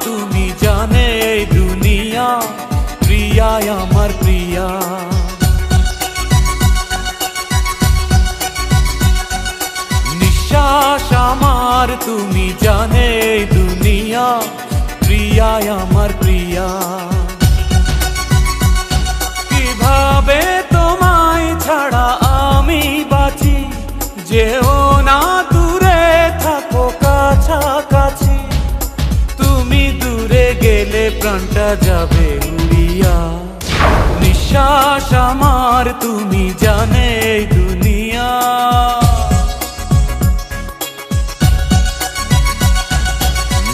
তুমি জানে এই দুনিয়া, প্রিয়া আমার প্রিয়া। নিঃশ্বাস আমার তুমি জানে এই দুনিয়া, প্রিয়া আমার প্রিয়া। কিভাবে তোমায় ছাড়া আমি বাঁচি, যেও না দূরে থাকো কাছাকাছি। তুমি দূরে গেলে প্রাণটা যাবে উড়িয়া। নিঃশ্বাস আমার তুমি জানে এই দুনিয়া।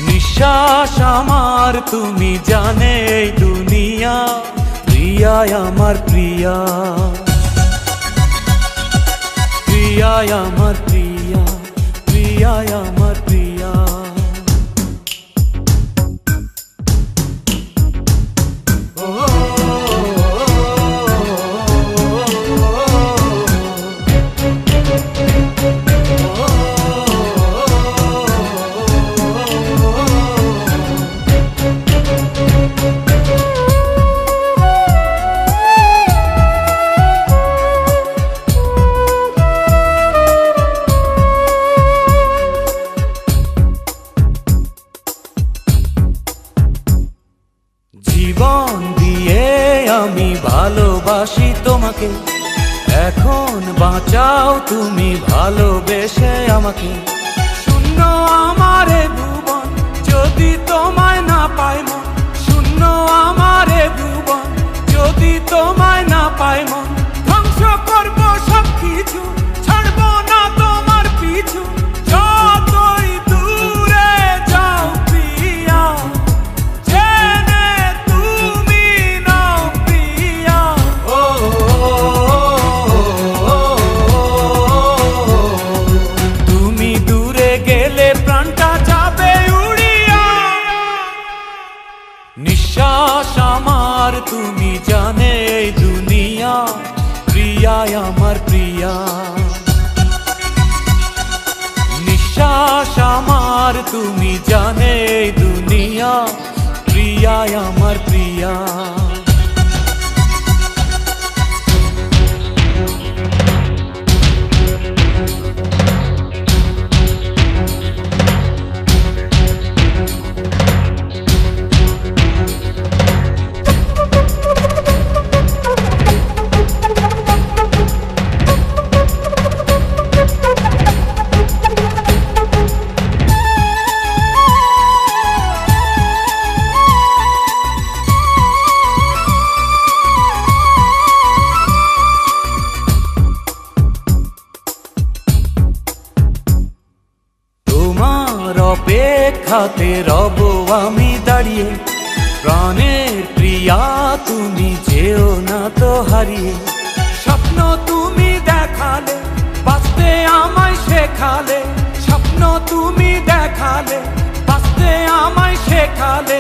নিঃশ্বাস আমার তুমি জানে এই দুনিয়া, প্রিয়া আমার প্রিয়া। প্রিয়া আমার প্রিয়া, প্রিয়া আমার প্রিয়া। জীবন দিয়ে আমি ভালোবাসি তোমাকে, এখন বাঁচাও তুমি ভালোবেসে আমাকে। শূন্য আমারে ভুবন যদি তোমায় না পাই মন, শূন্য আমারে ভুবন যদি তোমায় না পাই মন। ধ্বংস করব সব কিছু, ছাড়বো না তোমার পিছু। যতই দূরে যাও প্রিয়া, জেনে তুমি নাও প্রিয়া। তুমি দূরে গেলে প্রাণটা যাবে উড়িয়া। নিঃশ্বাস আমার তুমি জানে এই দুনিয়া, প্রিয়া আমার প্রিয়া। নিঃশ্বাস আমার তুমি জানে এই দুনিয়া, প্রিয়া আমার প্রিয়া। অপেক্ষাতে রব আমি দাঁড়িয়ে, প্রাণের প্রিয়া তুমি যেও না তো হারিয়ে। স্বপ্ন তুমি দেখালে, বাঁচতে আমায় শেখালে। স্বপ্ন তুমি দেখালে, বাঁচতে আমায় শেখালে।